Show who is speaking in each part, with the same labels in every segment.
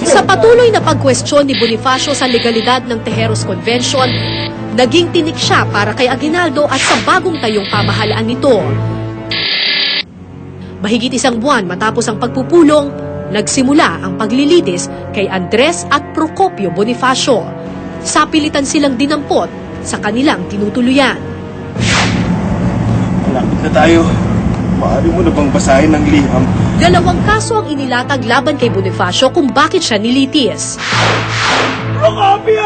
Speaker 1: Sa patuloy na pagkwestiyon ni Bonifacio sa legalidad ng Tejeros Convention, naging tinik siya para kay Aguinaldo at sa bagong tayong pamahalaan nito. Mahigit isang buwan matapos ang pagpupulong, nagsimula ang paglilitis kay Andres at Procopio Bonifacio. Sapilitan silang dinampot sa kanilang tinutuluyan.
Speaker 2: Malapit na tayo. Maaari mo na bang basahin ng liham?
Speaker 1: 2 kaso ang inilatag laban kay Bonifacio kung bakit siya nilitis.
Speaker 2: Procopio!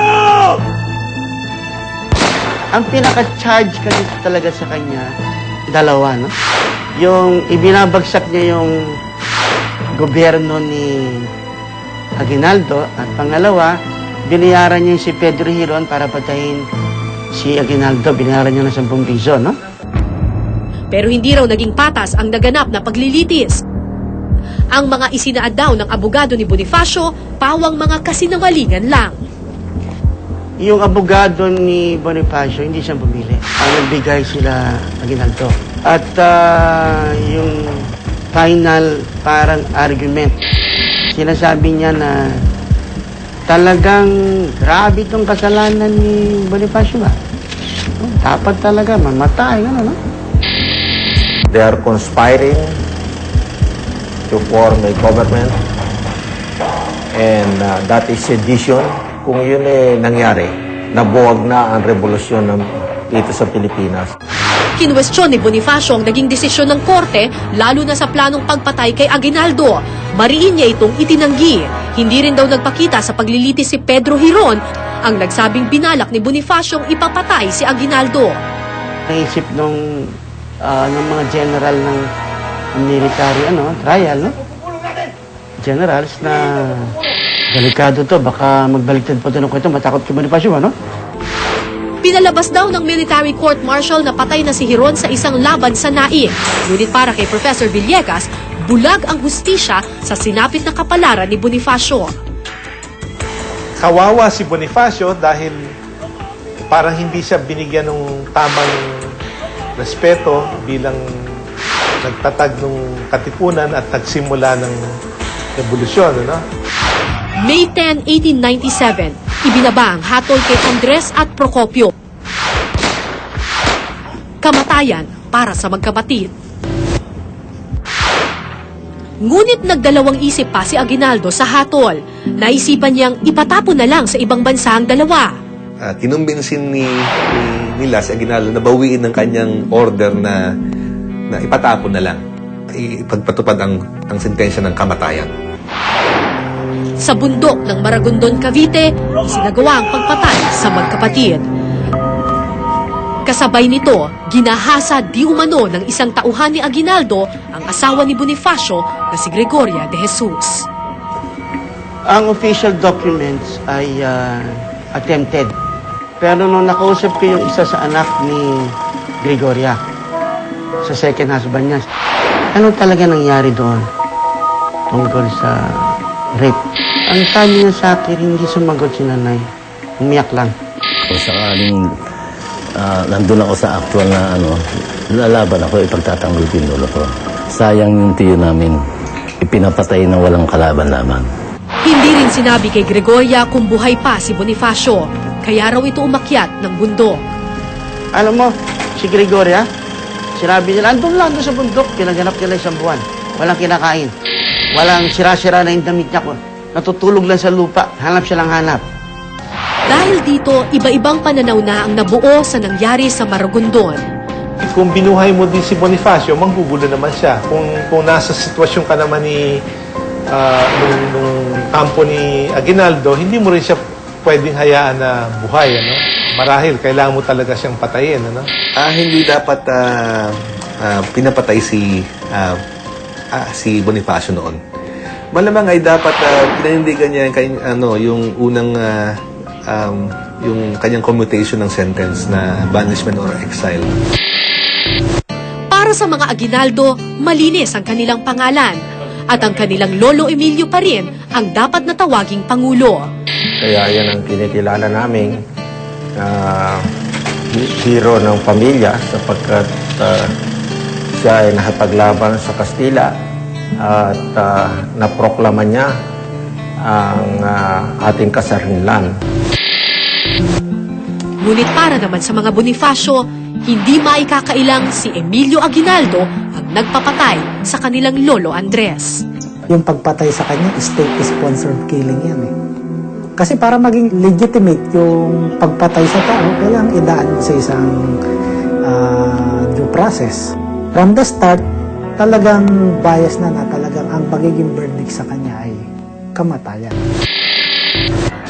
Speaker 3: Ang pinaka-charge kasi talaga sa kanya, 2, no? Yung ibinabagsak niya yung gobyerno ni Aguinaldo at pangalawa, binayaran niya si Pedro Hiron para patayin si Aguinaldo. Binayaran niya ng 10 piso, no?
Speaker 1: Pero hindi raw naging patas ang naganap na paglilitis. Ang mga isinaad daw ng abogado ni Bonifacio, pawang mga kasinungalingan lang.
Speaker 3: Yung abogado ni Bonifacio, hindi siya bumili. Ang nagbigay sila Aguinaldo. At yung final parang argument, sinasabi niya na talagang grabe itong kasalanan ni Bonifacio ba? Dapat talaga mamatay, ano, no?
Speaker 4: They are conspiring to form a government and that is sedition. Kung yun nangyari, nabuwag na ang revolusyon dito sa Pilipinas.
Speaker 1: Kinwestiyon ni Bonifacio ang naging desisyon ng korte, lalo na sa planong pagpatay kay Aguinaldo. Mariin niya itong itinanggi. Hindi rin daw nagpakita sa paglilitis si Pedro Hiron ang nagsabing binalak ni Bonifacio ang ipapatay si Aguinaldo.
Speaker 3: Naisip ng mga general ng military trial, no? Generals na delikado to, baka magbaliktad pa ito ng kwento, matakot kay Bonifacio, no?
Speaker 1: Pinalabas daw ng military court-martial na patay na si Hiron sa isang laban sa Naik. Ngunit para kay Professor Villegas, bulag ang hustisya sa sinapit na kapalaran ni Bonifacio.
Speaker 5: Kawawa si Bonifacio dahil parang hindi siya binigyan ng tamang respeto bilang nagtatag ng katipunan at nagsimula ng revolusyon, ano?
Speaker 1: May 10, 1897, ibinaba ang hatol kay Andres at Procopio. Kamatayan para sa magkapatid. Ngunit nagdalawang isip pa si Aguinaldo sa hatol. Naisipan niyang ipatapon na lang sa ibang bansa ang dalawa.
Speaker 6: Kinumbinsin nila si Aguinaldo na bawiin ng kanyang order na ipatapon na lang. Ipagpatupad ang sentensya ng kamatayan.
Speaker 1: Sa bundok ng Maragondon, Cavite, isinagawa ang pagpatay sa magkapatid. Kasabay nito, ginahasa di umano ng isang tauhan ni Aguinaldo ang asawa ni Bonifacio na si Gregoria de Jesus.
Speaker 3: Ang official documents ay attempted. Pero nung nakausap ko yung isa sa anak ni Gregoria, sa second husband niya, ano talaga nangyari doon tungkol sa rape? Ang sabi niya sa akin, hindi sumagot si nanay. Umiyak lang.
Speaker 7: Kung sakaling nandun ako sa actual na lalaban ako, ipagtatanggol ko yung lolo ko. Sayang yung tiyo namin, ipinapatay na walang kalaban lamang.
Speaker 1: Hindi rin sinabi kay Gregoria kung buhay pa si Bonifacio, kaya raw ito umakyat ng bundok.
Speaker 3: Alam mo, si Gregoria, sinabi nila, andun lang doon sa bundok, pinaganap nila 1 buwan. Walang kinakain. Walang sira-sira na yung damit niya ko. Natutulog lang sa lupa, hanap siya lang hanap.
Speaker 1: Dahil dito, iba-ibang pananaw na ang nabuo sa nangyari sa Maragondon.
Speaker 5: Kung binuhay mo din si Bonifacio, manggugulo naman siya. Kung nasa sitwasyon ka naman nung kampo ni Aguinaldo, hindi mo rin siya pwedeng hayaan na buhay, ano? Marahil, kailangan mo talaga siyang patayin, ano?
Speaker 6: Hindi dapat pinapatay si Bonifacio noon. Malamang ay dapat pinanindigan niya yung unang yung kanyang commutation ng sentence na banishment or exile.
Speaker 1: Para sa mga Aguinaldo, malinis ang kanilang pangalan at ang kanilang lolo Emilio pa rin ang dapat na tawaging pangulo.
Speaker 4: Kaya yan ang kinikilala naming hero ng pamilya sapagkat siya ay nakapaglaban sa Kastila at naproklama niya ang ating kasarnilan.
Speaker 1: Ngunit para naman sa mga Bonifacio, hindi maikakailang si Emilio Aguinaldo ang nagpapatay sa kanilang lolo Andres.
Speaker 8: Yung pagpatay sa kanya, state-sponsored killing yan eh. Kasi para maging legitimate yung pagpatay sa tao, kailangang idaan mo sa isang due process. From the start, talagang bias na talagang ang magiging verdict sa kanya ay kamatayan.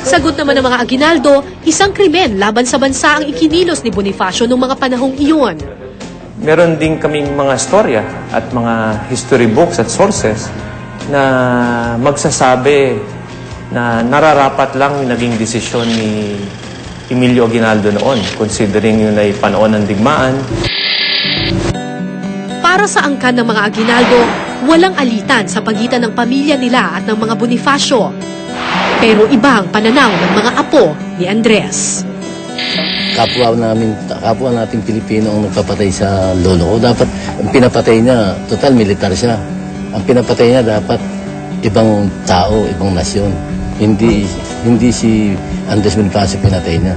Speaker 1: Sagot naman ng mga Aguinaldo, isang krimen laban sa bansa ang ikinilos ni Bonifacio noong mga panahong iyon.
Speaker 9: Meron din kaming mga storya at mga history books at sources na magsasabi na nararapat lang yung naging desisyon ni Emilio Aguinaldo noon, considering yun ay panahon ng digmaan.
Speaker 1: Para sa angkan ng mga Aguinaldo, walang alitan sa pagitan ng pamilya nila at ng mga Bonifacio. Pero iba ang pananaw ng mga apo ni Andres.
Speaker 7: Kapwa natin Pilipino ang nagpapatay sa lolo ko. Dapat, ang pinapatay niya, total militar siya. Ang pinapatay niya dapat ibang tao, ibang nasyon. Hindi si Andres Bonifacio pinatay niya.